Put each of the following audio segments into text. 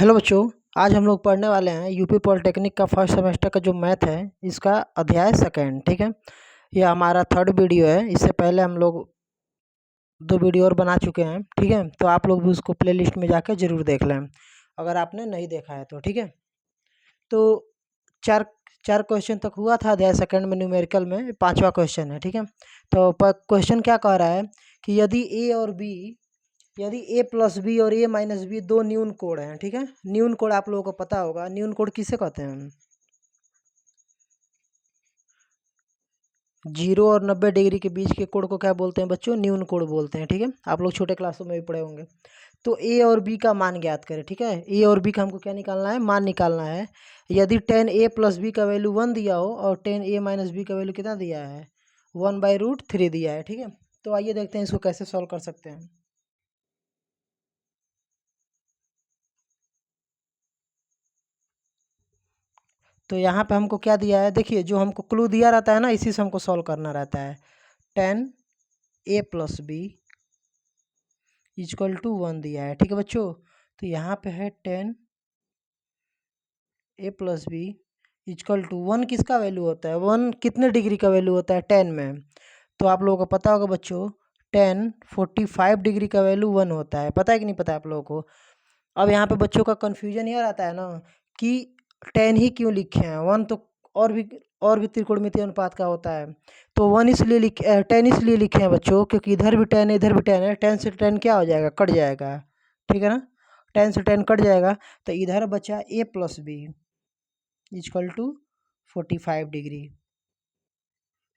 Hello बच्चों, आज हम लोग पढ़ने वाले हैं यूपी पॉलिटेक्निक का फर्स्ट सेमेस्टर का जो मैथ है इसका अध्याय सेकंड। ठीक है, यह हमारा थर्ड वीडियो है। इससे पहले हम लोग 2 वीडियो और बना चुके हैं। ठीक है, तो आप लोग भी उसको प्ले लिस्ट में जाकर ज़रूर देख लें अगर आपने नहीं देखा है तो। ठीक है, तो चार चार क्वेश्चन तक हुआ था अध्याय सेकंड में, न्यूमेरिकल में 5वां क्वेश्चन है। ठीक है, तो क्वेश्चन क्या कह रहा है कि यदि ए प्लस बी और ए माइनस बी दो न्यून कोण हैं। ठीक है, न्यून कोण आप लोगों को पता होगा, न्यून कोण किसे कहते हैं? 0 और 90 डिग्री के बीच के कोण को क्या बोलते हैं बच्चों? न्यून कोण बोलते हैं। ठीक है, आप लोग छोटे क्लासों में भी पढ़े होंगे। तो ए और बी का मान ज्ञात करें। ठीक है, ए और बी का हमको क्या निकालना है? मान निकालना है। यदि tan ए प्लस बी का वैल्यू 1 दिया हो और tan ए माइनस बी का वैल्यू कितना दिया है? 1/√3 दिया है। ठीक है, तो आइए देखते हैं इसको कैसे सॉल्व कर सकते हैं। तो यहाँ पे हमको क्या दिया है? देखिए, जो हमको क्लू दिया रहता है ना, इसी से हमको सॉल्व करना रहता है। tan A plus B equal to 1 दिया है। ठीक है बच्चों, तो यहाँ पे है tan A plus B equal to 1। किसका वैल्यू होता है? 1 कितने डिग्री का वैल्यू होता है? 10 में। तो आप लोगों को पता होगा बच्चों, 45 डिग्री का वैल्यू 1 होता है। पता है कि नहीं पता है आप लोगों को? अब यहाँ पे बच्चों का कन्फ्यूजन ये रहता है ना कि 10 ही क्यों लिखे हैं? 1 तो और भी त्रिकोणमितीय अनुपात का होता है। तो 10 इसलिए लिखे हैं बच्चों क्योंकि इधर भी 10 है, इधर भी 10 है। 10 से 10 क्या हो जाएगा? कट जाएगा। ठीक है ना, 10 से 10 कट जाएगा, तो इधर बचा A plus B equal to 45 degree.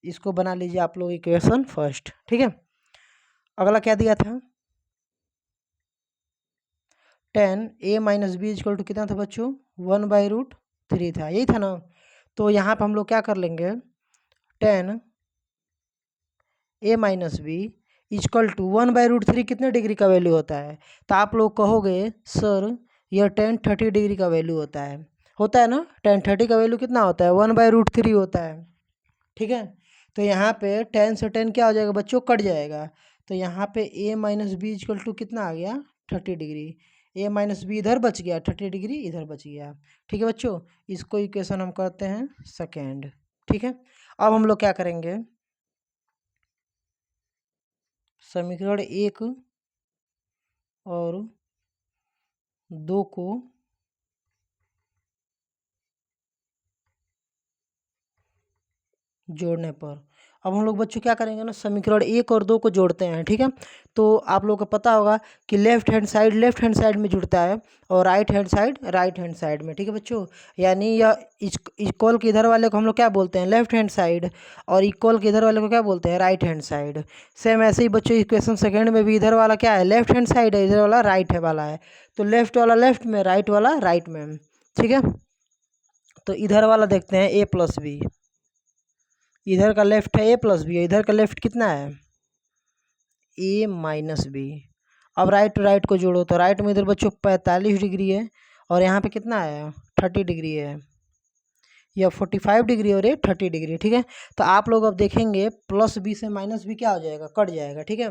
इसको बना लीजिए आप लोग इक्वेशन फर्स्ट। ठीक है, अगला क्या दिया था? tan A minus B equal to कितना था बच्चों? 1/√3 था, यही था ना। तो यहाँ पर हम लोग क्या कर लेंगे? tan A minus B equal to 1/√3 कितने डिग्री का वैल्यू होता है? तो आप लोग कहोगे सर यह tan 30 डिग्री का वैल्यू होता है ना। tan 30 का वैल्यू कितना होता है? 1/√3 होता है। ठीक है, तो यहाँ पे 10 से 10 क्या हो जाएगा बच्चों? कट जाएगा। तो यहाँ पे a minus B equal to कितना आ गया? 30 डिग्री। a माइनस बी इधर बच गया, 30 डिग्री इधर बच गया। ठीक है बच्चों, इसको इक्वेशन हम करते हैं सेकेंड। ठीक है, अब हम लोग क्या करेंगे? समीकरण 1 और 2 को जोड़ने पर अब हम लोग बच्चों क्या करेंगे ना, समीकरण 1 और 2 को जोड़ते हैं। ठीक है, तो आप लोगों को पता होगा कि लेफ्ट हैंड साइड में जुड़ता है और राइट हैंड साइड में। ठीक है बच्चों, यानी यह इक्वल के इधर वाले को हम लोग क्या बोलते हैं? लेफ्ट हैंड साइड, और इक्वल के इधर वाले को क्या बोलते हैं? Right hand side. सेम ऐसे ही बच्चों इक्वेशन सेकेंड में भी इधर वाला क्या है? लेफ्ट हैंड साइड है, इधर वाला राइट है वाला है। तो लेफ्ट वाला लेफ्ट में, राइट वाला राइट में। ठीक है, तो इधर वाला देखते हैं ए प्लस बी। इधर का लेफ्ट है ए प्लस बी, इधर का लेफ्ट कितना है? ए माइनस बी। अब राइट को जोड़ो तो राइट में इधर बच्चों 45 डिग्री है और यहाँ पे कितना है? 30 डिग्री है। यह 45 डिग्री और ये 30 डिग्री। ठीक है, तो आप लोग अब देखेंगे प्लस बी से माइनस बी क्या हो जाएगा? कट जाएगा। ठीक है,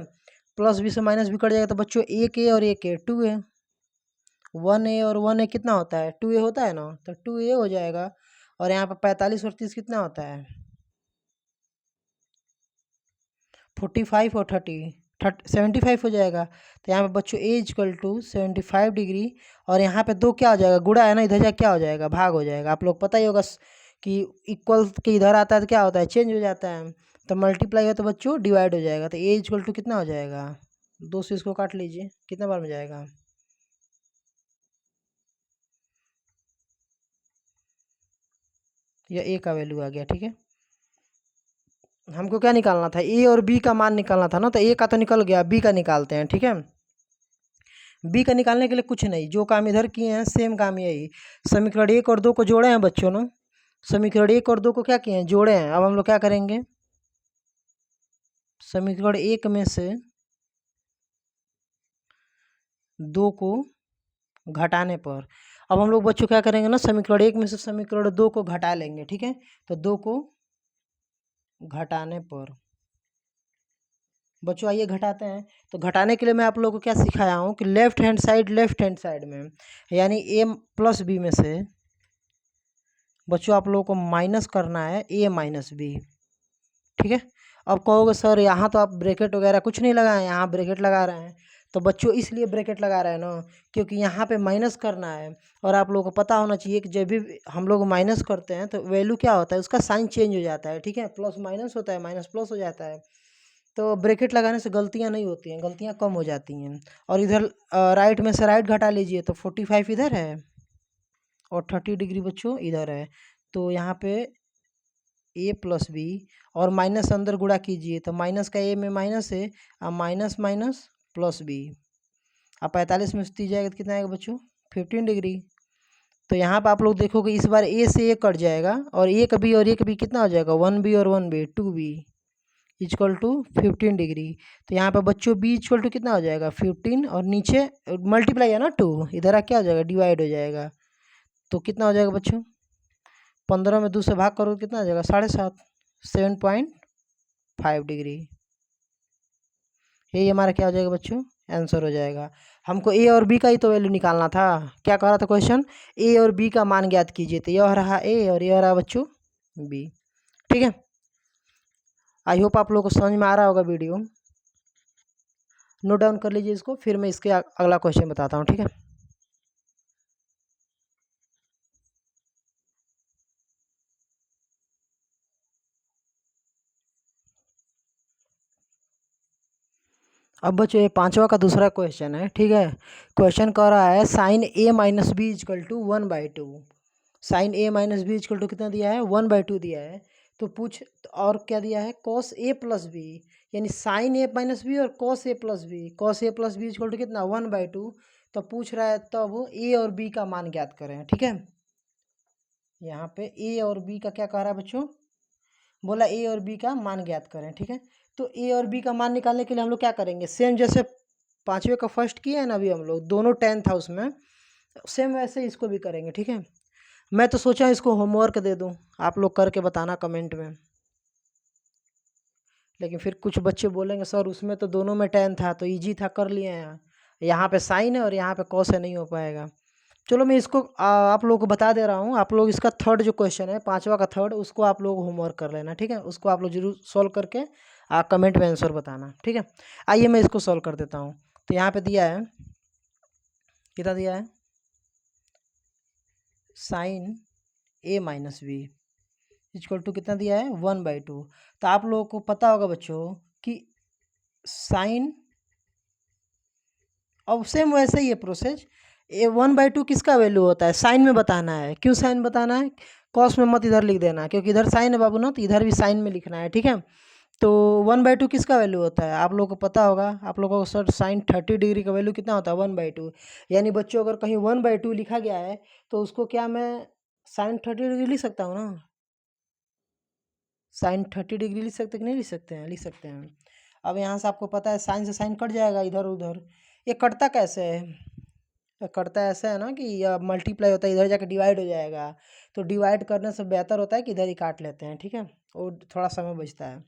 प्लस बी से माइनस बी कट जाएगा तो बच्चों एक ए और एक ए 2 है। 1 ए और 1 ए कितना होता है? 2 ए होता है ना, तो 2 ए हो जाएगा। और यहाँ पर 45 और 30 कितना होता है? 45 और 75 हो जाएगा। तो यहाँ पे बच्चों ए इजक्वल टू 75 डिग्री, और यहाँ पे 2 क्या हो जाएगा? गुणा है ना, इधर जा क्या हो जाएगा? भाग हो जाएगा। आप लोग पता ही होगा कि इक्वल के इधर आता है तो क्या होता है? चेंज हो जाता है। तो मल्टीप्लाई है तो बच्चों डिवाइड हो जाएगा। तो ए इजक्वल टू कितना हो जाएगा? 2 से इसको काट लीजिए, कितना बार में जाएगा? यह ए का वैल्यू आ गया। ठीक है, हमको क्या निकालना था? ए और बी का मान निकालना था ना, तो ए का तो निकल गया, बी का निकालते हैं। ठीक है, बी का निकालने के लिए कुछ नहीं, जो काम इधर किए हैं सेम काम यही। समीकरण 1 और 2 को जोड़े हैं बच्चों ने। समीकरण 1 और 2 को क्या किए हैं? जोड़े हैं। अब हम लोग क्या करेंगे? समीकरण 1 में से 2 को घटाने पर अब हम लोग बच्चों क्या करेंगे ना, समीकरण 1 में से समीकरण 2 को घटा लेंगे। ठीक है, तो 2 को घटाने पर बच्चों आइए घटाते हैं। तो घटाने के लिए मैं आप लोगों को क्या सिखाया हूँ कि लेफ्ट हैंड साइड में यानी ए प्लस बी में से बच्चों आप लोगों को माइनस करना है ए माइनस बी। ठीक है। अब कहोगे सर यहाँ तो आप ब्रैकेट वगैरह कुछ नहीं लगाए, यहाँ ब्रैकेट लगा रहे हैं। तो बच्चों इसलिए ब्रैकेट लगा रहे हैं ना, क्योंकि यहाँ पे माइनस करना है। और आप लोगों को पता होना चाहिए कि जब भी हम लोग माइनस करते हैं तो वैल्यू क्या होता है, उसका साइन चेंज हो जाता है। ठीक है, प्लस माइनस होता है, माइनस प्लस हो जाता है। तो ब्रैकेट लगाने से गलतियाँ नहीं होती हैं, गलतियाँ कम हो जाती हैं। और इधर राइट में से राइट घटा लीजिए तो 45 इधर है और 30 डिग्री बच्चों इधर है। तो यहाँ पे ए प्लस बी और माइनस अंदर गुणा कीजिए तो माइनस का ए में माइनस है, अब माइनस माइनस प्लस बी। अब 45 में से 30 जाएगा तो कितना आएगा बच्चों, 15 डिग्री। तो यहाँ पर आप लोग देखोगे इस बार ए से ए कट जाएगा और एक बी और एक बी कितना हो जाएगा, 1 बी और 1 B 2 B equal to 15 degree. तो यहाँ पे बच्चों बी इक्वल टू कितना हो जाएगा 15 और नीचे मल्टीप्लाई है ना 2, इधर क्या हो जाएगा डिवाइड हो जाएगा। तो कितना हो जाएगा बच्चों, 15 में 2 से भाग करो कितना आ जाएगा 7.5, 7.5 डिग्री। यही हमारा क्या हो जाएगा बच्चों, आंसर हो जाएगा। हमको ए और बी का ही तो वैल्यू निकालना था। क्या कह रहा था क्वेश्चन, ए और बी का मान ज्ञात कीजिए। तो यह रहा ए और यह रहा बच्चों बी। ठीक है, आई होप आप लोगों को समझ में आ रहा होगा वीडियो। नोट डाउन कर लीजिए इसको, फिर मैं इसके अगला क्वेश्चन बताता हूँ। ठीक है, अब बच्चों ये पांचवा का दूसरा क्वेश्चन है। ठीक है, क्वेश्चन कह रहा है sine A minus B is equal to 1/2। Sine A minus B is equal to कितना दिया है, 1/2 दिया है। तो पूछ और क्या दिया है, कॉस ए प्लस बी, यानी साइन ए माइनस बी और cos A plus B. Cos A plus B is equal to कितना 1/2। तो पूछ रहा है तब ए और बी का मान ज्ञात करें। ठीक है, यहाँ पे ए और बी का क्या कह रहा है बच्चों, बोला ए और बी का मान ज्ञात करें। ठीक है, तो ए और बी का मान निकालने के लिए हम लोग क्या करेंगे, सेम जैसे पांचवे का फर्स्ट किया है ना अभी हम लोग, दोनों 10 था उसमें, सेम वैसे ही इसको भी करेंगे। ठीक है, मैं तो सोचा इसको होमवर्क दे दूं, आप लोग करके बताना कमेंट में। लेकिन फिर कुछ बच्चे बोलेंगे सर उसमें तो दोनों में 10 था तो इजी था कर लिए हैं, यहाँ पे साइन है और यहाँ पे कॉस है, नहीं हो पाएगा। चलो मैं इसको आप लोगों को बता दे रहा हूँ। आप लोग इसका थर्ड जो क्वेश्चन है, पांचवा का थर्ड, उसको आप लोग होमवर्क कर लेना। ठीक है, उसको आप लोग जरूर सॉल्व करके कमेंट में आंसर बताना। ठीक है, आइए मैं इसको सॉल्व कर देता हूँ। तो यहाँ पे दिया है, कितना दिया है, sine A minus B equal to कितना दिया है 1/2। तो आप लोगों को पता होगा बच्चों कि साइन, अब सेम वैसे ही है प्रोसेस। ए 1/2 किसका वैल्यू होता है, साइन में बताना है। क्यों साइन बताना है, कॉस में मत इधर लिख देना, क्योंकि इधर साइन है बाबू ना, तो इधर भी साइन में लिखना है। ठीक है, तो 1/2 किसका वैल्यू होता है, आप लोगों को पता होगा। आप लोगों को सर साइन 30 डिग्री का वैल्यू कितना होता है 1/2। यानी बच्चों अगर कहीं 1/2 लिखा गया है तो उसको क्या मैं साइन 30 डिग्री लिख सकता हूँ ना, साइन 30 डिग्री लिख सकते कि नहीं लिख सकते हैं, लिख सकते हैं। अब यहाँ से आपको पता है साइन से साइन कट जाएगा इधर उधर। ये कटता कैसे है, ये कटता ऐसा है ना कि यह मल्टीप्लाई होता है, इधर जाकर डिवाइड हो जाएगा। तो डिवाइड करने से बेहतर होता है कि इधर ही काट लेते हैं। ठीक है, और थोड़ा समय बचता है।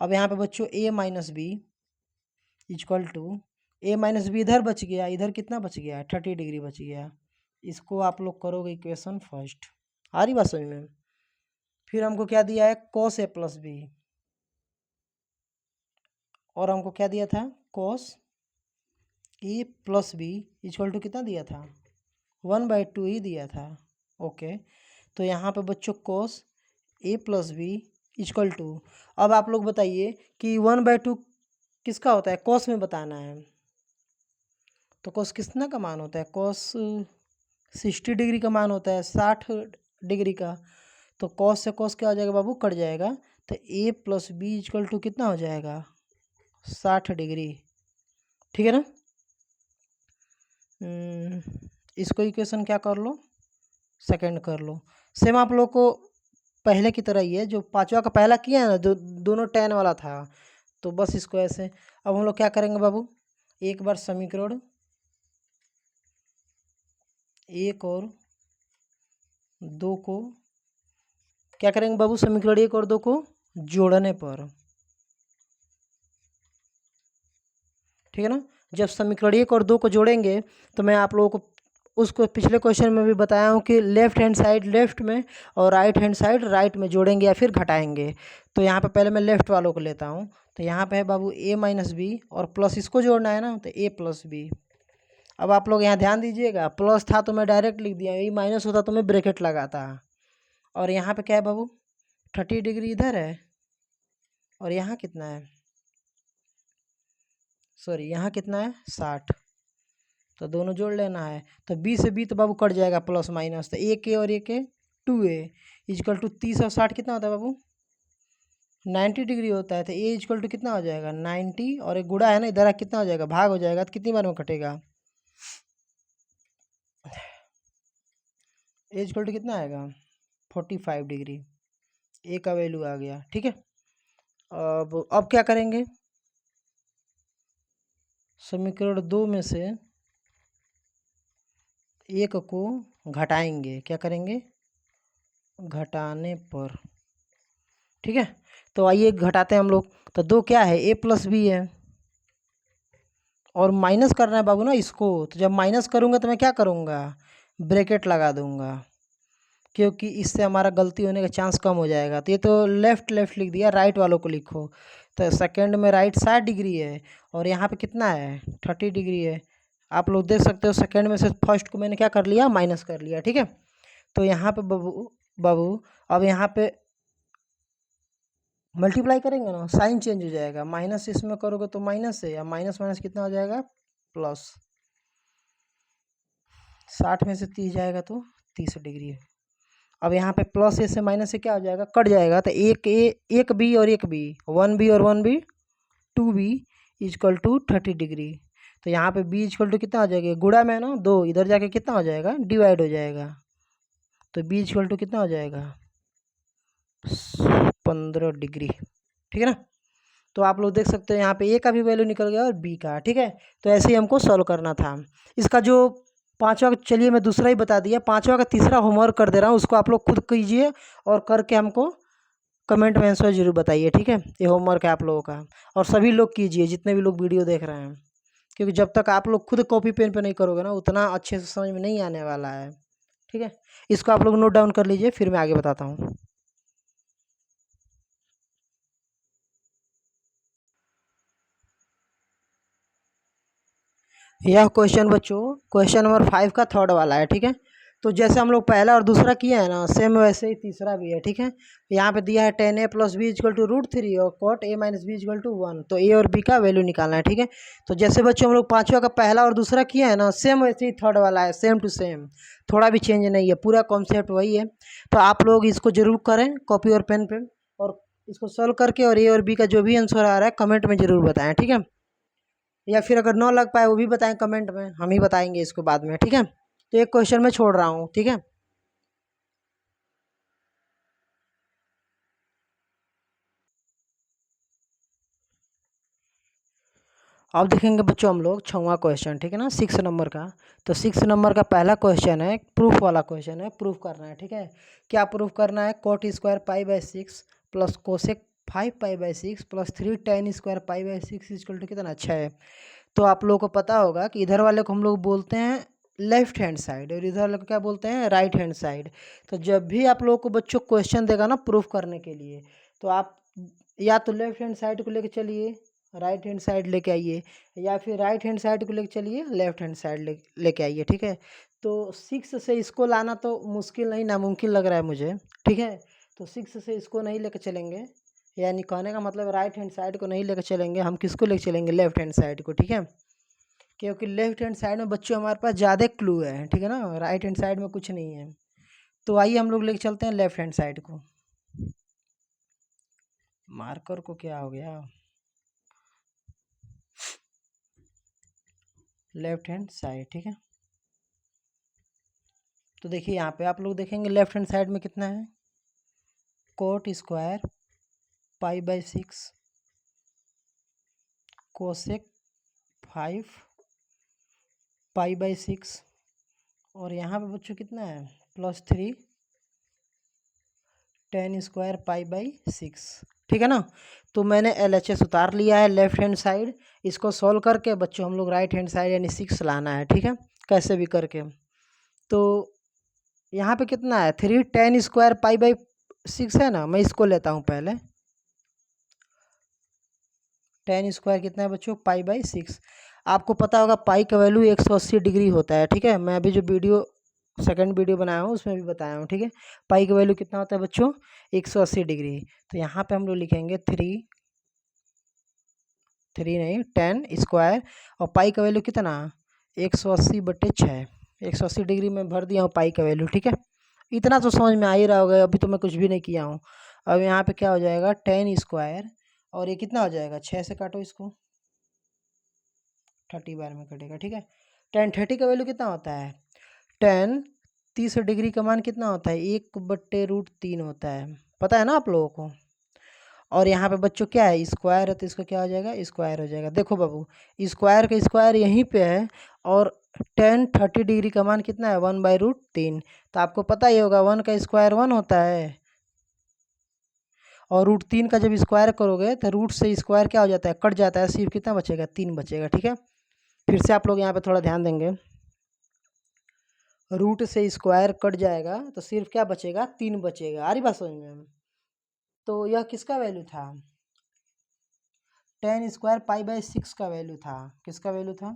अब यहाँ पे बच्चों A minus B equal to, A minus B इधर बच गया, इधर कितना बच गया 30 डिग्री बच गया। इसको आप लोग करोगे इक्वेशन फर्स्ट, आ रही बात समझ में। फिर हमको क्या दिया है कॉस ए प्लस बी, और हमको क्या दिया था cos A plus B equal to कितना दिया था 1/2 ही दिया था। ओके, तो यहाँ पे बच्चों cos A plus B equal to, अब आप लोग बताइए कि 1/2 किसका होता है, कॉस में बताना है। तो कॉस कितना का मान होता है, कॉस 60 डिग्री का मान होता है, 60 डिग्री का। तो कॉस से कॉस क्या हो जाएगा बाबू, कट जाएगा। तो ए प्लस बी इक्वल टू कितना हो जाएगा 60 डिग्री। ठीक है ना, इसको इक्वेशन क्या कर लो, सेकंड कर लो। सेम आप लोग को पहले की तरह ही है, जो पांचवा का पहला किया है ना, जो दोनों 10 वाला था। तो बस इसको ऐसे, अब हम लोग क्या करेंगे बाबू, एक बार समीकरण एक और दो को क्या करेंगे बाबू, समीकरण एक और दो को जोड़ने पर ठीक है ना। जब समीकरण 1 और 2 को जोड़ेंगे तो मैं आप लोगों को उसको पिछले क्वेश्चन में भी बताया हूँ कि लेफ्ट हैंड साइड लेफ्ट में और राइट हैंड साइड राइट में जोड़ेंगे या फिर घटाएंगे। तो यहाँ पे पहले मैं लेफ्ट वालों को लेता हूँ। तो यहाँ पे है बाबू a माइनस बी और प्लस इसको जोड़ना है ना, तो a प्लस बी। अब आप लोग यहाँ ध्यान दीजिएगा, प्लस था तो मैं डायरेक्ट लिख दिया, यही माइनस होता तो मैं ब्रैकेट लगाता। और यहाँ पे क्या है बाबू, 30 डिग्री इधर है और यहाँ कितना है, सॉरी यहाँ कितना है 60, तो दोनों जोड़ लेना है। तो बी से बी तो बाबू कट जाएगा प्लस माइनस, तो एक ए और एक ए 2a इजकल टू 30 और 60 कितना होता है बाबू 90 डिग्री होता है। तो ए इजकल टू कितना हो जाएगा 90 और एक गुड़ा है ना इधर कितना हो जाएगा भाग हो जाएगा, तो कितनी बार में कटेगा ए इजकल टू कितना आएगा 45 डिग्री, ए का वैल्यू आ गया। ठीक है, अब क्या करेंगे, समीकरण 2 में से एक को घटाएंगे, क्या करेंगे घटाने पर। ठीक है, तो आइए घटाते हैं हम लोग। तो 2 क्या है a प्लस बी है और माइनस करना है बाबू ना इसको। तो जब माइनस करूँगा तो मैं क्या करूँगा ब्रैकेट लगा दूँगा, क्योंकि इससे हमारा गलती होने का चांस कम हो जाएगा। तो ये तो लेफ़्ट लेफ़्ट लिख दिया, राइट वालों को लिखो। तो सेकंड में राइट 60 डिग्री है और यहाँ पे कितना है 30 डिग्री है। आप लोग देख सकते हो सेकंड में से फर्स्ट को मैंने क्या कर लिया माइनस कर लिया। ठीक है, तो यहाँ पे बाबू बाबू अब यहाँ पे मल्टीप्लाई करेंगे ना, साइन चेंज हो जाएगा, माइनस इसमें करोगे तो माइनस है, या माइनस माइनस कितना हो जाएगा प्लस, 60 में से 30 जाएगा तो 30 डिग्री है। अब यहाँ पे प्लस ए से माइनस से क्या हो जाएगा कट जाएगा, तो एक ए एक बी और एक बी, 1b और 1b 2b is equal to 30 degree. तो यहाँ पे b इजकल टू कितना हो जाएगा गुड़ा में ना 2, इधर जाके कितना हो जाएगा डिवाइड हो जाएगा, तो b इजकल टू कितना हो जाएगा 15 डिग्री। ठीक है ना, तो आप लोग देख सकते हो यहाँ पे ए का भी वैल्यू निकल गया और बी का। ठीक है, तो ऐसे ही हमको सॉल्व करना था। इसका जो पांचवा, चलिए मैं दूसरा ही बता दिया, पांचवा का तीसरा होमवर्क कर दे रहा हूँ, उसको आप लोग खुद कीजिए और करके हमको कमेंट में आंसर जरूर बताइए। ठीक है, ये होमवर्क है आप लोगों का, और सभी लोग कीजिए जितने भी लोग वीडियो देख रहे हैं, क्योंकि जब तक आप लोग खुद कॉपी पेन पे नहीं करोगे ना उतना अच्छे से समझ में नहीं आने वाला है। ठीक है, इसको आप लोग नोट डाउन कर लीजिए, फिर मैं आगे बताता हूँ। यह क्वेश्चन बच्चों क्वेश्चन नंबर 5 का थर्ड वाला है। ठीक है, तो जैसे हम लोग पहला और दूसरा किए हैं ना सेम वैसे ही तीसरा भी है। ठीक है, यहाँ पे दिया है 10a plus B is equal to √3 और cot a minus B is equal to 1, तो a और b का वैल्यू निकालना है। ठीक है, तो जैसे बच्चों हम लोग पाँचवा का पहला और दूसरा किए हैं ना सेम वैसे ही थर्ड वाला है, सेम टू सेम, थोड़ा भी चेंज नहीं है, पूरा कॉन्सेप्ट वही है। तो आप लोग इसको जरूर करें कॉपी और पेन पे, और इसको सॉल्व करके और a और b का जो भी आंसर आ रहा है कमेंट में जरूर बताएं। ठीक है, या फिर अगर ना लग पाए वो भी बताएं कमेंट में, हम ही बताएंगे इसको बाद में। ठीक है, तो एक क्वेश्चन मैं छोड़ रहा हूँ। ठीक है, अब देखेंगे बच्चों हम लोग 6वां क्वेश्चन। ठीक है ना, 6 नंबर का। तो 6 नंबर का पहला क्वेश्चन है, प्रूफ वाला क्वेश्चन है, प्रूफ करना है। ठीक है, क्या प्रूफ करना है, कोट स्क्वायर पाई/6 प्लस कोसेक 5 पाई/6 प्लस 3 tan स्क्वायर पाई/6 इक्वल टू कितना 6 है। तो आप लोगों को पता होगा कि इधर वाले को हम लोग बोलते हैं लेफ्ट हैंड साइड और इधर वाले को क्या बोलते हैं राइट हैंड साइड। तो जब भी आप लोगों को बच्चों क्वेश्चन देगा ना प्रूफ करने के लिए, तो आप या तो लेफ्ट हैंड साइड को लेके चलिए, राइट हैंड साइड लेके आइए, या फिर राइट हैंड साइड को लेके चलिए, लेफ्ट हैंड साइड लेके आइए। ठीक है, तो 6 से इसको लाना तो मुश्किल नहीं नामुमकिन लग रहा है मुझे। ठीक है, तो 6 से इसको नहीं लेके चलेंगे, यानी कहने का मतलब राइट हैंड साइड को नहीं लेकर चलेंगे, हम किसको लेकर चलेंगे लेफ्ट हैंड साइड को। ठीक है, क्योंकि लेफ्ट हैंड साइड में बच्चों हमारे पास ज़्यादा क्लू है। ठीक है ना, राइट हैंड साइड में कुछ नहीं है। तो आइए हम लोग लेकर चलते हैं लेफ्ट हैंड साइड को। मार्कर को क्या हो गया, लेफ्ट हैंड साइड। ठीक है, तो देखिए यहाँ पे आप लोग देखेंगे लेफ्ट हैंड साइड में कितना है, कोट स्क्वायर पाई/6 कोसेक 5 पाई/6, और यहाँ पे बच्चों कितना है +3 tan स्क्वायर पाई/6। ठीक है ना। तो मैंने LHS उतार लिया है लेफ्ट हैंड साइड। इसको सॉल्व करके बच्चों हम लोग राइट हैंड साइड यानी 6 लाना है, ठीक है, कैसे भी करके। तो यहाँ पे कितना है, 3 10 स्क्वायर पाई बाई 6 है ना, मैं इसको लेता हूँ पहले। 10 स्क्वायर कितना है बच्चों, पाई बाई 6। आपको पता होगा पाई का वैल्यू 180 डिग्री होता है, ठीक है। मैं अभी जो वीडियो सेकंड वीडियो बनाया हूँ उसमें भी बताया हूँ, ठीक है। पाई का वैल्यू कितना होता है बच्चों, 180 डिग्री। तो यहाँ पे हम लोग लिखेंगे 3 नहीं 10 स्क्वायर, और पाई का वैल्यू कितना, 180/6। 180 डिग्री में भर दिया हूँ पाई का वैल्यू, ठीक है। इतना तो समझ में आ ही रहा होगा, अभी तो मैं कुछ भी नहीं किया हूँ। अब यहाँ पे क्या हो जाएगा, 10 स्क्वायर, और ये कितना हो जाएगा, 6 से काटो इसको, 30 बार में कटेगा, ठीक है। 10 30 का वैल्यू कितना होता है, 10 30 डिग्री का मान कितना होता है, 1/√3 होता है, पता है ना आप लोगों को। और यहाँ पे बच्चों क्या है, स्क्वायर है, तो इसका क्या हो जाएगा, स्क्वायर हो जाएगा। देखो बाबू, स्क्वायर का स्क्वायर यहीं पे है, और 10 30 डिग्री का मान कितना है, 1/√3। तो आपको पता ही होगा 1 का स्क्वायर 1 होता है, और √3 का जब स्क्वायर करोगे तो रूट से स्क्वायर क्या हो जाता है, कट जाता है, सिर्फ कितना बचेगा, 3 बचेगा, ठीक है। फिर से आप लोग यहाँ पे थोड़ा ध्यान देंगे, रूट से स्क्वायर कट जाएगा तो सिर्फ क्या बचेगा, 3 बचेगा। आ रही बात समझ में। तो यह किसका वैल्यू था, 10 स्क्वायर पाई बाई 6 का वैल्यू था। किसका वैल्यू था,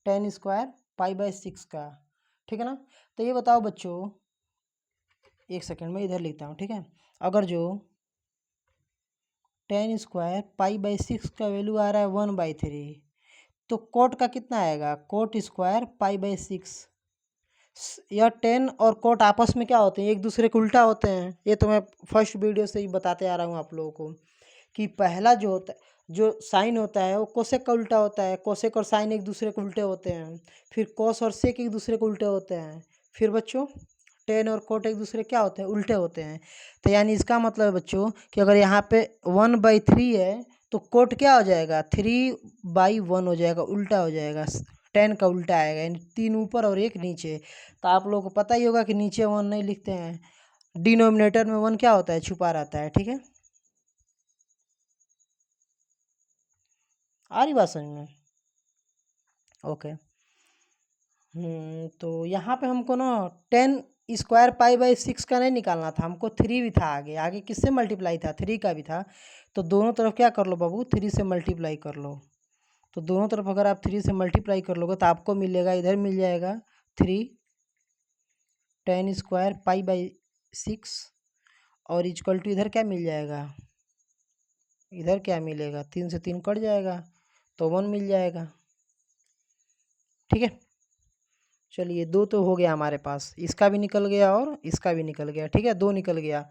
10 स्क्वायर पाई बाई 6 का, ठीक है ना। तो ये बताओ बच्चों, एक सेकंड में इधर लिखता हूँ, ठीक है। अगर जो 10 स्क्वायर पाई बाई 6 का वैल्यू आ रहा है 1/3, तो कोट का कितना आएगा, कोट स्क्वायर पाई बाई 6। यह 10 और कोट आपस में क्या होते हैं, एक दूसरे के उल्टा होते हैं। ये तो मैं फर्स्ट वीडियो से ही बताते आ रहा हूँ आप लोगों को, कि पहला जो होता है, जो साइन होता है वो कोसेक का उल्टा होता है, कोसेक और साइन एक दूसरे के उल्टे होते हैं। फिर कोस और सेक एक दूसरे के उल्टे होते हैं। फिर बच्चों 10 और कोट एक दूसरे क्या होते हैं, उल्टे होते हैं। तो यानी इसका मतलब है बच्चों कि अगर यहाँ पे 1/3 है, तो कोट क्या हो जाएगा, 3/1 हो जाएगा, उल्टा हो जाएगा। 10 का उल्टा आएगा, यानी 3 ऊपर और 1 नीचे। तो आप लोगों को पता ही होगा कि नीचे 1 नहीं लिखते हैं, डिनोमिनेटर में 1 क्या होता है, छुपा रहता है, ठीक है। आ रही बात समझ में, ओके। तो यहाँ पे हमको ना 10 स्क्वायर पाई बाई 6 का नहीं निकालना था, हमको 3 भी था आगे, आगे किससे मल्टीप्लाई था, 3 का भी था। तो दोनों तरफ क्या कर लो बाबू, 3 से मल्टीप्लाई कर लो। तो दोनों तरफ अगर आप 3 से मल्टीप्लाई कर लोगे तो आपको मिलेगा, इधर मिल जाएगा 3 10 स्क्वायर पाई बाई 6, और इक्वल टू इधर क्या मिल जाएगा, इधर क्या मिलेगा, 3 से 3 कट जाएगा, तो 1 मिल जाएगा, ठीक है। चलिए, 2 तो हो गया हमारे पास, इसका भी निकल गया और इसका भी निकल गया, ठीक है, 2 निकल गया।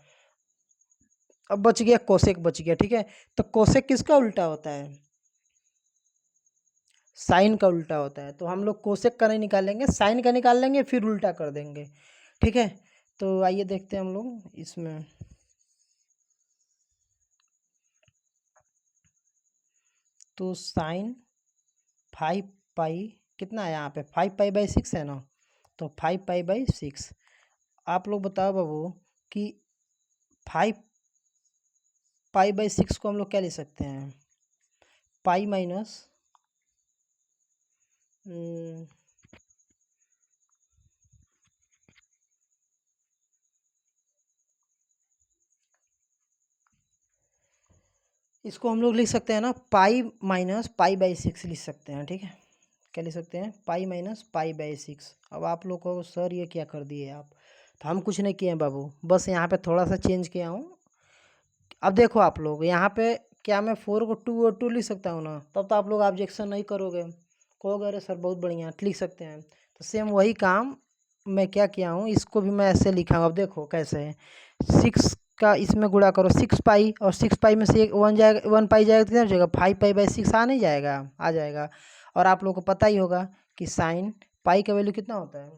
अब बच गया कोसेक, बच गया, ठीक है। तो कोसेक किसका उल्टा होता है, साइन का उल्टा होता है। तो हम लोग कोसेक का नहीं निकालेंगे, साइन का निकाल लेंगे, फिर उल्टा कर देंगे, ठीक है। तो आइए देखते हैं हम लोग इसमें। तो साइन 5 पाई कितना है, यहाँ पे 5 पाई/6 है ना, तो 5 पाई/6। आप लोग बताओ बाबू कि 5 पाई/6 को हम लोग क्या ले सकते हैं, पाई माइनस, इसको हम लोग लिख सकते हैं ना, पाई-पाई/6 लिख सकते हैं, ठीक है। क्या लिख सकते हैं, पाई-पाई/6। अब आप लोग को सर ये क्या कर दिए आप, तो हम कुछ नहीं किए हैं बाबू, बस यहाँ पे थोड़ा सा चेंज किया हूँ। अब देखो आप लोग यहाँ पे, क्या मैं 4 को 2 और 2 लिख सकता हूँ ना, तब तो आप लोग ऑब्जेक्शन नहीं करोगे, कहोगे अरे सर बहुत बढ़िया लिख सकते हैं। तो सेम वही काम मैं क्या किया हूँ, इसको भी मैं ऐसे लिखा हूँ। अब देखो कैसे है, 6 का इसमें गुणा करो, 6 पाई, और 6 पाई में से एक 1 जाएगा, 1 पाई जाएगा तो कितना हो जाएगा, 5 पाई/6 आ नहीं जाएगा, आ जाएगा। और आप लोगों को पता ही होगा कि साइन पाई का वैल्यू कितना होता है,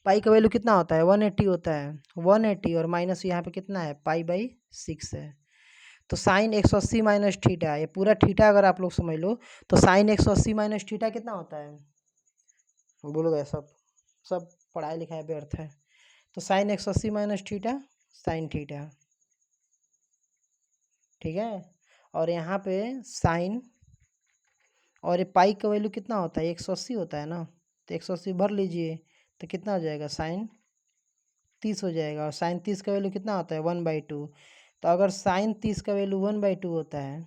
पाई का वैल्यू कितना होता है, 180 होता है, 180, और माइनस यहाँ पे कितना है, पाई/6 है। तो साइन 180 माइनस थीटा, ये पूरा थीटा अगर आप लोग समझ लो, तो साइन 180 माइनस थीटा कितना होता है, बोलो गए सब, सब पढ़ाई लिखाई व्यर्थ है। तो sine 180 minus theta, sine theta, ठीक है। और यहाँ पे साइन, और ये पाई का वैल्यू कितना होता है, 180 होता है ना, तो 180 भर लीजिए, तो कितना हो जाएगा, साइन 30 हो जाएगा। और साइन 30 का वैल्यू कितना होता है, 1/2। तो अगर साइन 30 का वैल्यू 1/2 होता है,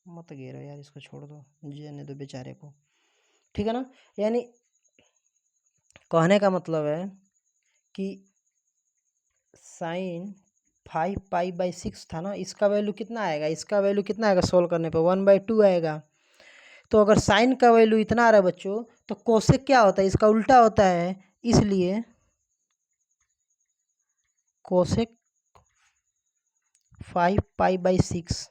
मत गिरो यार, इसको छोड़ दो, जाने दो बेचारे को, ठीक है ना। यानी कहने का मतलब है कि साइन 5π/6 था ना, इसका वैल्यू कितना आएगा, इसका वैल्यू कितना आएगा, सोल्व करने पे 1/2 आएगा। तो अगर साइन का वैल्यू इतना आ रहा है बच्चों, तो कोसेक क्या होता है, इसका उल्टा होता है, इसलिए कोसेक 5π/6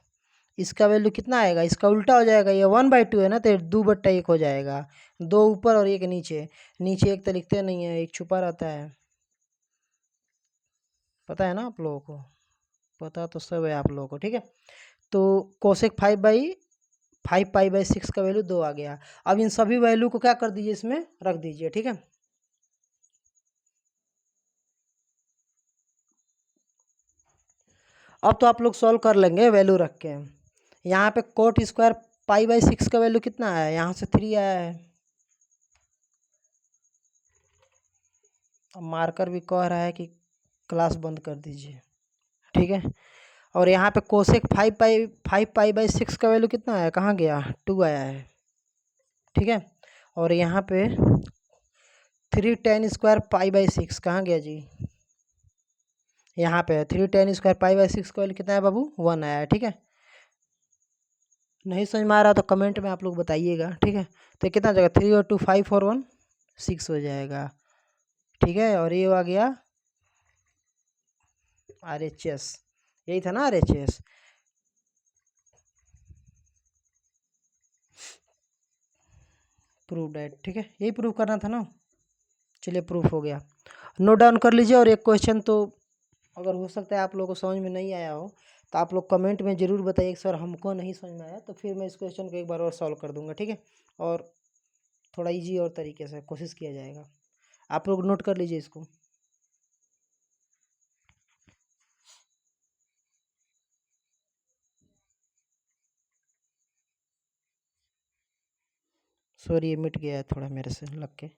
इसका वैल्यू कितना आएगा, इसका उल्टा हो जाएगा, ये 1/2 है ना, तो 2/1 हो जाएगा, 2 ऊपर और 1 नीचे, नीचे एक तो लिखते नहीं है, एक छुपा रहता है, पता है ना आप लोगों को, पता तो सब है आप लोगों को, ठीक है। तो कोसेक 5/6 का वैल्यू 2 आ गया। अब इन सभी वैल्यू को क्या कर दीजिए, इसमें रख दीजिए, ठीक है। अब तो आप लोग सॉल्व कर लेंगे वैल्यू रख के। यहाँ पे कोट स्क्वायर π/6 का वैल्यू कितना आया है, यहाँ से 3 आया है। अब मार्कर भी कह रहा है कि क्लास बंद कर दीजिए, ठीक है। और यहाँ पे कोसेक 5π/6 का वैल्यू कितना आया, कहाँ गया, 2 आया है, ठीक है। और यहाँ पे 3 tan² π/6 कहाँ गया जी, यहाँ पे 3 tan² π/6 का वैल्यू कितना है बाबू, 1 आया है, ठीक है। नहीं समझ में आ रहा तो कमेंट में आप लोग बताइएगा, ठीक है। तो कितना हो जाएगा, 3 और 2 5 और 1 6 हो जाएगा, ठीक है। और ये आ गया RHS, यही था ना RHS। प्रूव डेट, ठीक है, यही प्रूव करना था ना, चलिए प्रूफ हो गया, नोट डाउन कर लीजिए। और एक क्वेश्चन तो अगर हो सकता है आप लोगों को समझ में नहीं आया हो, तो आप लोग कमेंट में ज़रूर बताइए सर हमको नहीं समझ में आया, तो फिर मैं इस क्वेश्चन को एक बार और सॉल्व कर दूंगा, ठीक है। और थोड़ा इजी और तरीके से कोशिश किया जाएगा, आप लोग नोट कर लीजिए इसको। सॉरी ये मिट गया है थोड़ा मेरे से लग के,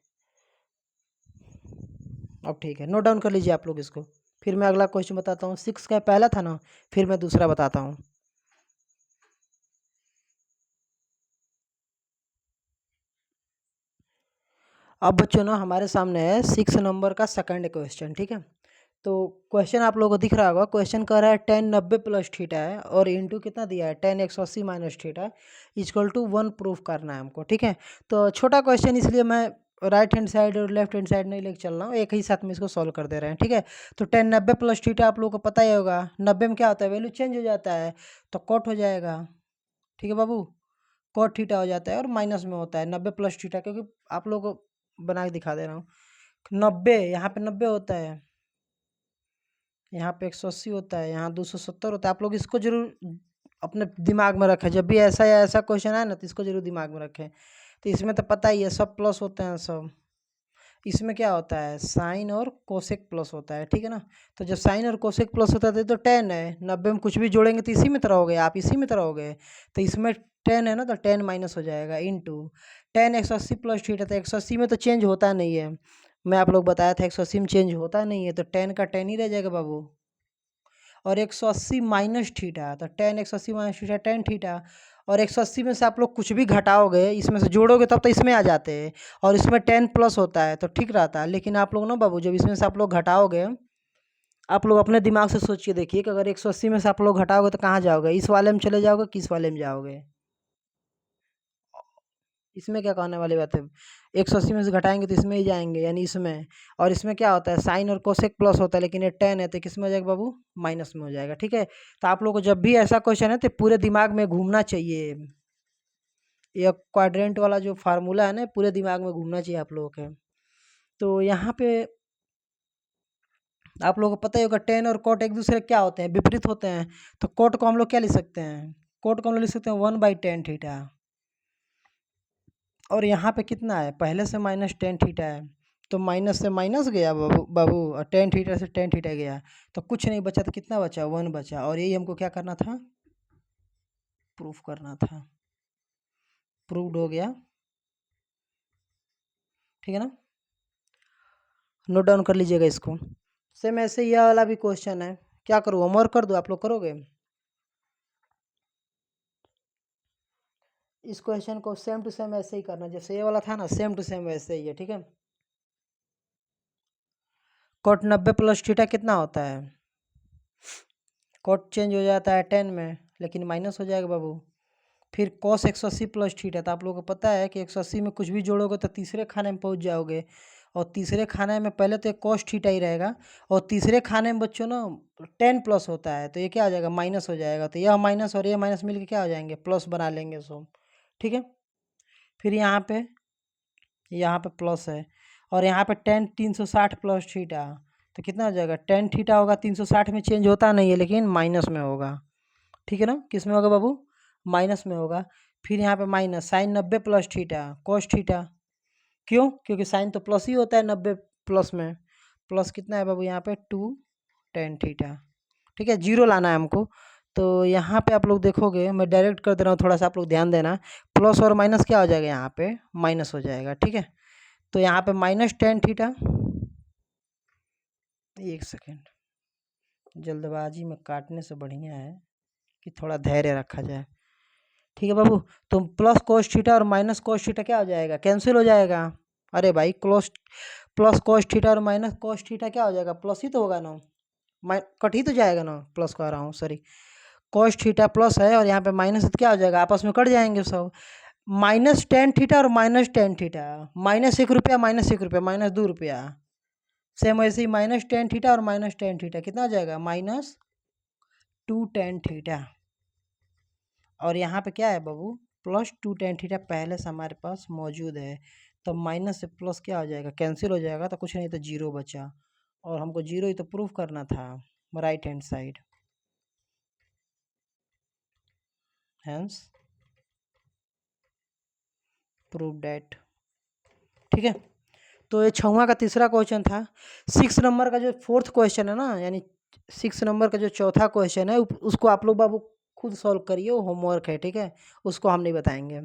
अब ठीक है, नोट डाउन कर लीजिए आप लोग इसको। फिर मैं अगला क्वेश्चन बताता हूँ, 6 का पहला था ना, फिर मैं दूसरा बताता हूँ। अब बच्चों ना हमारे सामने है 6 नंबर का सेकंड क्वेश्चन, ठीक है। तो क्वेश्चन आप लोगों को दिख रहा होगा, क्वेश्चन कह रहा है tan 90 प्लस थीटा है, और इंटू कितना दिया है, tan 180 minus theta equal to 1 proof करना है हमको, ठीक है। तो छोटा क्वेश्चन, इसलिए मैं राइट हैंड साइड और लेफ्ट हैंड साइड नहीं लेके चल रहा हूँ, एक ही साथ में इसको सॉल्व कर दे रहे हैं, ठीक है। तो tan 90 प्लस थीटा आप लोगों को पता ही होगा, 90 में क्या होता है, वैल्यू चेंज हो जाता है, तो कॉट हो जाएगा, ठीक है बाबू, कॉट थीटा हो जाता है, और माइनस में होता है 90 प्लस थीटा, क्योंकि आप लोग को बना के दिखा दे रहा हूँ, 90 यहाँ पे 90 होता है, यहाँ पे 180 होता है, यहाँ 270 होता है। आप लोग इसको जरूर अपने दिमाग में रखें, जब भी ऐसा या ऐसा क्वेश्चन आए ना, तो इसको जरूर दिमाग में रखें। तो इसमें तो पता ही है सब प्लस होते हैं सब, इसमें क्या होता है, साइन और कोसेक प्लस होता है, ठीक है ना। तो जब साइन और कोसेक प्लस होता है तो tan है, 90 में कुछ भी जोड़ेंगे तो इसी में तो रहोगे आप, इसी में तो रहोगे, तो इसमें tan है ना, तो tan माइनस हो जाएगा, इंटू tan 180 प्लस थीटा, तो 180 में तो चेंज होता नहीं है, मैं आप लोग बताया था 180 में चेंज होता नहीं है, तो tan का tan ही रह जाएगा बाबू। और 180 माइनस थीटा, तो tan 180 minus theta tan theta, और 180 में से आप लोग कुछ भी घटाओगे, इसमें से जोड़ोगे तब तो इसमें आ जाते हैं, और इसमें tan प्लस होता है तो ठीक रहता है। लेकिन आप लोग ना बाबू, जब इसमें से आप लोग घटाओगे, आप लोग अपने दिमाग से सोच के देखिए कि अगर 180 में से आप लोग घटाओगे तो कहाँ जाओगे, इस वाले में चले जाओगे कि इस वाले में जाओगे, इसमें क्या कहने वाली बात है, 180 में से घटाएंगे तो इसमें ही जाएंगे, यानी इसमें। और इसमें क्या होता है, साइन और कोसेक प्लस होता है, लेकिन ये tan है तो किस में हो जाएगा बाबू, माइनस में हो जाएगा, ठीक है। तो आप लोग को जब भी ऐसा क्वेश्चन है तो पूरे दिमाग में घूमना चाहिए, ये क्वाड्रेंट वाला जो फार्मूला है ना, पूरे दिमाग में घूमना चाहिए आप लोगों के। तो यहाँ पे आप लोगों को पता ही होगा, टेन और कोट एक दूसरे क्या होते हैं, विपरीत होते हैं। तो कोट को हम लोग क्या लिख सकते हैं, कोट को हम लोग लिख सकते हैं 1/tan थीटा, और यहाँ पे कितना है, पहले से -tan थीटा है, तो माइनस से माइनस गया बाबू बाबू, और टेन थीटा से टेन थीटा गया, तो कुछ नहीं बचा, तो कितना बचा, 1 बचा। और यही हमको क्या करना था, प्रूफ करना था। प्रूव्ड हो गया, ठीक है ना। नोट डाउन कर लीजिएगा इसको। सेम ऐसे यह वाला भी क्वेश्चन है, क्या करूँ, होमवर्क कर दूँ, आप लोग करोगे? इस क्वेश्चन को सेम टू सेम ऐसे ही करना, जैसे ये वाला था ना, सेम टू सेम वैसे ही है, ठीक है। कॉट 90 प्लस थीटा कितना होता है, कॉट चेंज हो जाता है 10 में, लेकिन माइनस हो जाएगा बाबू। फिर कॉस 180 प्लस थीटा, तो आप लोगों को पता है कि 180 में कुछ भी जोड़ोगे तो तीसरे खाने में पहुंच जाओगे, और तीसरे खाने में पहले तो एक कॉस थीटा ही रहेगा, और तीसरे खाने में बच्चों ना 10 प्लस होता है, तो ये क्या हो जाएगा, माइनस हो जाएगा। तो यह माइनस और ये माइनस मिलके क्या हो जाएंगे, प्लस बना लेंगे सो, ठीक है। फिर यहाँ पे प्लस है, और यहाँ पे टेन 360 प्लस थीटा, तो कितना हो जाएगा, टेन थीटा होगा, 360 में चेंज होता नहीं है, लेकिन माइनस में होगा, ठीक है ना। किस में होगा बाबू, माइनस में होगा। फिर यहाँ पे minus sine 90 plus theta cos theta, क्यों, क्योंकि साइन तो प्लस ही होता है 90 प्लस में, प्लस कितना है बाबू यहाँ पे 2 टेन थीटा, ठीक है। जीरो लाना है हमको, तो यहाँ पे आप लोग देखोगे, मैं डायरेक्ट कर दे रहा हूँ, थोड़ा सा आप लोग ध्यान देना। प्लस और माइनस क्या हो जाएगा, यहाँ पे माइनस हो जाएगा, ठीक है। तो यहाँ पे माइनस टेन थीटा, एक सेकेंड, जल्दबाजी में काटने से बढ़िया है कि थोड़ा धैर्य रखा जाए, ठीक है बाबू। तो प्लस कोस थीटा और माइनस कोस थीटा क्या हो जाएगा, कैंसिल हो जाएगा। अरे भाई क्लोस प्लस कोस थीटा और माइनस कोस थीटा क्या हो जाएगा, प्लस ही तो होगा ना, कट ही तो जाएगा ना, प्लस कह रहा हूँ सॉरी, कोस थीटा प्लस है, और यहाँ पे माइनस, तो क्या हो जाएगा, आपस में कट जाएंगे सब। माइनस टेन थीटा और माइनस टेन थीटा, माइनस 1 रुपया, माइनस 1 रुपया, माइनस 2 रुपया। सेम ऐसे ही माइनस टेन थीटा और माइनस टेन थीटा कितना हो जाएगा, माइनस 2 टेन थीटा। और यहाँ पे क्या है बाबू, प्लस 2 टेन थीटा पहले से हमारे पास मौजूद है, तो माइनस से प्लस क्या हो जाएगा, कैंसिल हो जाएगा, तो कुछ नहीं, तो जीरो बचा, और हमको जीरो ही तो प्रूफ करना था, right hand side, hence prove that, ठीक है। तो ये 6वां का तीसरा क्वेश्चन था। 6 नंबर का जो 4th क्वेश्चन है ना, यानी 6 नंबर का जो चौथा क्वेश्चन है, उसको आप लोग बाबू खुद सॉल्व करिए, वो होमवर्क है, ठीक है, उसको हम नहीं बताएंगे।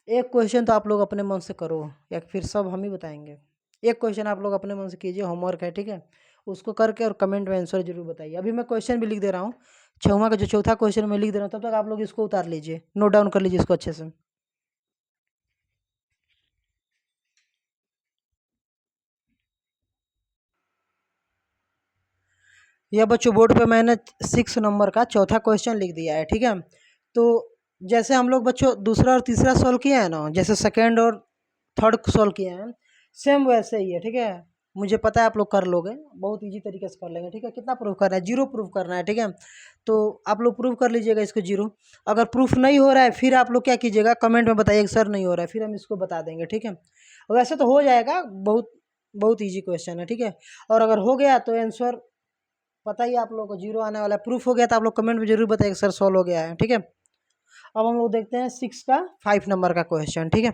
एक क्वेश्चन तो आप लोग अपने मन से करो, या फिर सब हम ही बताएंगे। एक क्वेश्चन आप लोग अपने मन से कीजिए, होमवर्क है, ठीक है, उसको करके और कमेंट में आंसर जरूर बताइए। अभी मैं क्वेश्चन भी लिख दे रहा हूँ, 6वां का जो चौथा क्वेश्चन मैं लिख दे रहा हूँ, तब तक आप लोग इसको उतार लीजिए, नोट डाउन कर लीजिए इसको अच्छे से। यह बच्चों बोर्ड पे मैंने 6 नंबर का चौथा क्वेश्चन लिख दिया है, ठीक है। तो जैसे हम लोग बच्चों दूसरा और तीसरा सॉल्व किए हैं ना, जैसे सेकेंड और थर्ड सॉल्व किए हैं, सेम वैसे ही है, ठीक है। मुझे पता है आप लोग कर लोगे, बहुत इजी तरीके से कर लेंगे, ठीक है। कितना प्रूफ करना है, जीरो प्रूफ करना है, ठीक है। तो आप लोग प्रूफ कर लीजिएगा इसको जीरो। अगर प्रूफ नहीं हो रहा है, फिर आप लोग क्या कीजिएगा, कमेंट में बताइए सर नहीं हो रहा है, फिर हम इसको बता देंगे, ठीक है। वैसे तो हो जाएगा, बहुत बहुत ईजी क्वेश्चन है, ठीक है। और अगर हो गया तो आंसर पता ही आप लोगों को जीरो आने वाला है, प्रूफ हो गया तो आप लोग कमेंट में जरूर बताइए सर सॉल्व हो गया है, ठीक है। अब हम लोग देखते हैं 6 का 5 नंबर का क्वेश्चन, ठीक है।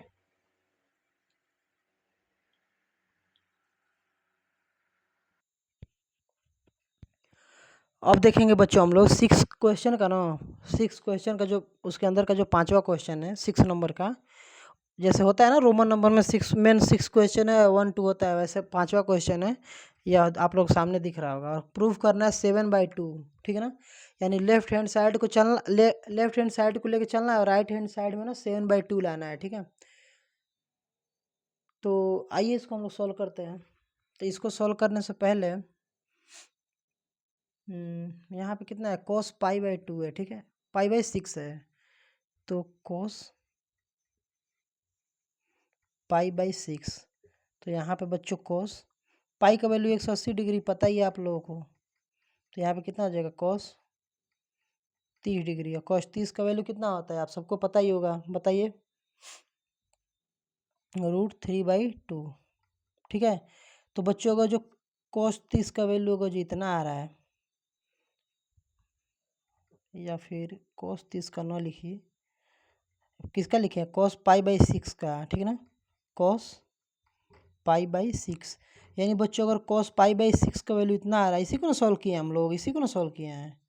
अब देखेंगे बच्चों हम लोग 6 क्वेश्चन का जो उसके अंदर का जो 5वां क्वेश्चन है 6 नंबर का, जैसे होता है ना रोमन नंबर में 6 क्वेश्चन है, 1 2 होता है, वैसे 5वां क्वेश्चन है, यह आप लोग सामने दिख रहा होगा। और प्रूफ करना है 7/2, ठीक है ना, यानी लेफ्ट हैंड साइड को चलना, लेफ्ट हैंड साइड को लेके चलना है, और राइट हैंड साइड में ना 7/2 लाना है, ठीक है। तो आइए इसको हम लोग सॉल्व करते हैं। तो इसको सॉल्व करने से पहले यहाँ पे कितना है, cos π/2 है, ठीक है, π/6 है, तो cos π/6, तो यहाँ पे बच्चों cos पाई का वैल्यू 180 डिग्री पता ही है आप लोगों को, तो यहाँ पे कितना हो जाएगा, cos 30 डिग्री, और cos 30 का वैल्यू कितना होता है आप सबको पता ही होगा, बताइए, √3/2, ठीक है। तो बच्चों का जो cos 30 का वैल्यू होगा जो इतना आ रहा है, या फिर cos 30 का ना लिखिए, किसका लिखे, cos π/6 का, ठीक है ना, cos पाई बाई सिक्स। यानी बच्चों अगर कॉस पाई बाई सिक्स का वैल्यू इतना आ रहा है, इसी को ना सॉल्व किए हम लोग, इसी को ना सॉल्व किए हैं।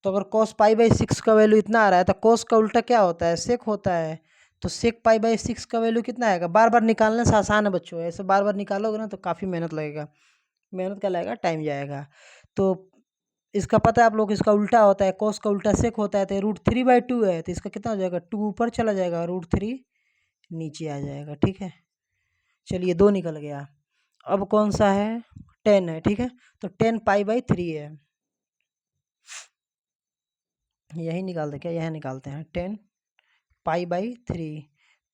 तो अगर कॉस पाई बाई सिक्स का वैल्यू इतना आ रहा है तो कॉस का उल्टा क्या होता है, सेक होता है। तो सेक पाई बाई सिक्स का वैल्यू कितना आएगा, बार बार निकालने से आसान है बच्चों, ऐसे बार बार निकालोगे ना तो काफ़ी मेहनत लगेगा, मेहनत क्या लगेगा, टाइम जाएगा। तो इसका पता है आप लोग, इसका उल्टा होता है, कॉस का उल्टा सेक होता है। तो √3/2 है, तो इसका कितना हो जाएगा, 2 ऊपर चला जाएगा, √3 नीचे आ जाएगा। ठीक है, चलिए 2 निकल गया। अब कौन सा है, 10 है। ठीक है, तो 10 पाई/3 है, यही निकालते क्या, यह निकालते हैं 10 पाई/3।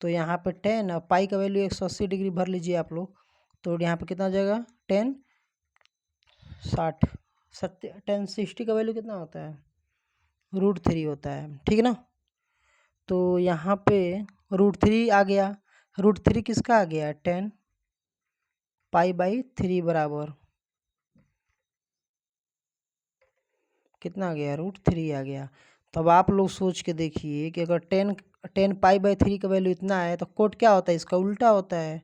तो यहाँ पे 10 और पाई का वैल्यू 180 डिग्री भर लीजिए आप लोग, तो यहाँ पे कितना हो जाएगा, 10 60 1060 का वैल्यू कितना होता है, √3 होता है। ठीक है ना, तो यहाँ पे √3 आ गया, √3 किसका आ गया, 10 पाई/3 बराबर कितना आ गया, √3 आ गया। तब आप लोग सोच के देखिए कि अगर 10 पाई/3 का वैल्यू इतना है तो कोट क्या होता है, इसका उल्टा होता है।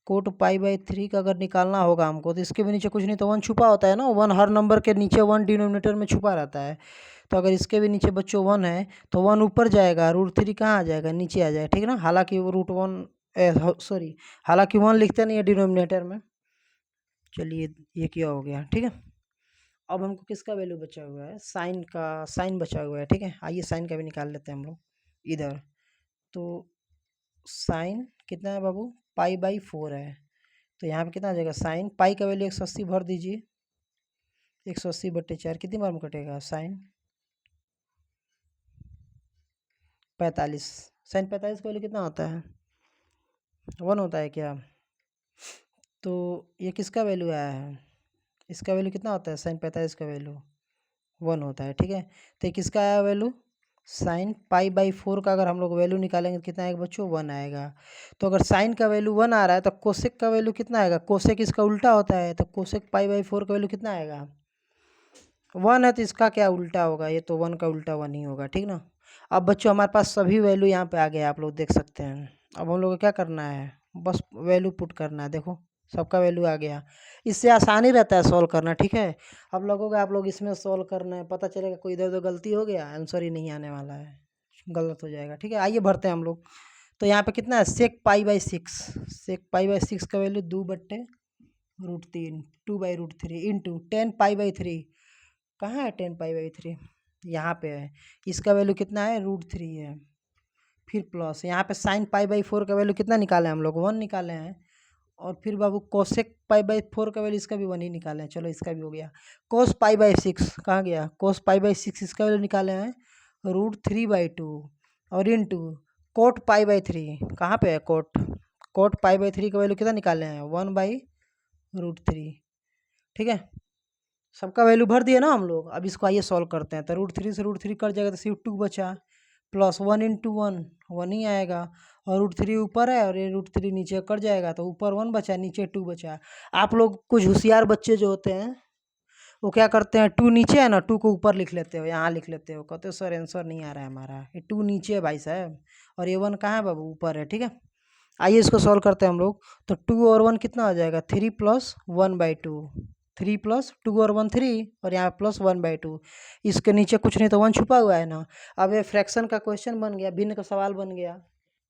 कोट पाई/3 का अगर निकालना होगा हमको तो इसके भी नीचे कुछ नहीं तो 1 छुपा होता है ना, 1 हर नंबर के नीचे 1 डिनोमिनेटर में छुपा रहता है। तो अगर इसके भी नीचे बच्चों 1 है तो 1 ऊपर जाएगा, √3 कहाँ आ जाएगा, नीचे आ जाएगा। ठीक है ना, हालांकि वो √1 हालांकि 1 लिखते नहीं है डिनोमिनेटर में। चलिए ये क्या हो गया। ठीक है, अब हमको किसका वैल्यू बचा हुआ है, साइन का, साइन बचा हुआ है। ठीक है, आइए साइन का भी निकाल लेते हैं हम लोग इधर। तो साइन कितना है बाबू, पाई/4 है। तो यहाँ पे कितना आ जाएगा, साइन पाई का वैल्यू 180 भर दीजिए, 180/4 कितनी बार में कटेगा, साइन 45। साइन 45 का वैल्यू कितना होता है, 1 होता है क्या। तो ये किसका वैल्यू आया है, इसका वैल्यू कितना होता है, साइन 45 का वैल्यू 1 होता है। ठीक है, तो किसका आया वैल्यू, साइन पाई/4 का अगर हम लोग वैल्यू निकालेंगे तो कितना आएगा बच्चों, 1 आएगा। तो अगर साइन का वैल्यू 1 आ रहा है तो कोसेक का वैल्यू कितना आएगा, कोसेक इसका उल्टा होता है, तो कोसेक पाई/4 का वैल्यू कितना आएगा, 1 है। तो इसका क्या उल्टा होगा, ये तो 1 का उल्टा 1 ही होगा। ठीक ना, अब बच्चों हमारे पास सभी वैल्यू यहाँ पे आ गया, आप लोग देख सकते हैं। अब हम लोग को क्या करना है, बस वैल्यू पुट करना है। देखो सबका वैल्यू आ गया, इससे आसानी रहता है सॉल्व करना। ठीक है, अब लगोगे आप लोग इसमें सॉल्व करना है, पता चलेगा कोई इधर उधर गलती हो गया, आंसर ही नहीं आने वाला है, गलत हो जाएगा। ठीक है, आइए भरते हैं हम लोग। तो यहाँ पे कितना है, सेक पाई/6, सेक पाई/6 का वैल्यू 2/√3, 2/√3 इंटू 10 पाई/3, कहाँ है 10 पाई/3, यहाँ पे है। इसका वैल्यू कितना है, √3 है। फिर प्लस यहाँ पे साइन पाई/4 का वैल्यू कितना निकाले हम लोग, 1 निकाले हैं। और फिर बाबू कोसेक पाई/4 का वैल्यू, इसका भी 1 ही निकाले हैं। चलो इसका भी हो गया। कोस पाई/6 कहाँ गया, कोस पाई/6 इसका वैल्यू निकाले हैं, √3/2 और इंटू कोट पाई/3 कहाँ पे है, कोट पाई/3 का वैल्यू कितना निकाले हैं, 1/√3। ठीक है, सबका वैल्यू भर दिए ना हम लोग। अब इसको आइए सॉल्व करते हैं। तो √3 से √3 कट जाएगा तो सिर्फ 2 बचा, प्लस 1 इंटू 1 1 ही आएगा, और √3 ऊपर है और ये √3 नीचे कट जाएगा, तो ऊपर 1 बचा, नीचे 2 बचा। आप लोग कुछ होशियार बच्चे जो होते हैं वो क्या करते हैं, 2 नीचे है ना, 2 को ऊपर लिख लेते हो, यहाँ लिख लेते हो, कहते हो सर आंसर नहीं आ रहा है हमारा, ये 2 नीचे है भाई साहब, और ये 1 कहाँ है बाबू, ऊपर है। ठीक है, आइए इसको सॉल्व करते हैं हम लोग। तो 2 और 1 कितना हो जाएगा, 3 + 1/2, 3 + 2 और 1 3, और यहाँ प्लस 1/2। इसके नीचे कुछ नहीं तो 1 छुपा हुआ है ना। अब ये फ्रैक्शन का क्वेश्चन बन गया, भिन्न का सवाल बन गया।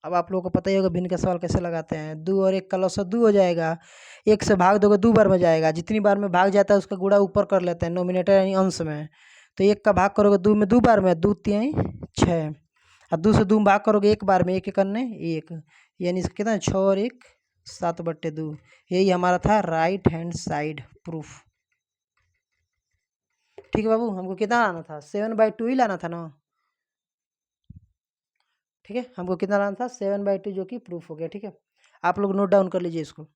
अब आप लोगों को पता ही होगा भिन्न का सवाल कैसे लगाते हैं, 2 और 1 का लॉस 2 हो जाएगा, 1 से भाग दोगे 2 बार में जाएगा, जितनी बार में भाग जाता है उसका गुणा ऊपर कर लेते हैं, नोमिनेटर यानी अंश में। तो 1 का भाग करोगे 2 में 2 बार में, 2 3 6, और 2 से 2 भाग करोगे 1 बार में, 1 करने 1, यानी इसका कितना 6 और 1 7/2। यही हमारा था राइट हैंड साइड प्रूफ। ठीक है बाबू, हमको कितना लाना था, 7/2 ही लाना था ना। ठीक है, हमको कितना लाना था, 7/2, जो कि प्रूफ हो गया। ठीक है, आप लोग नोट डाउन कर लीजिए इसको।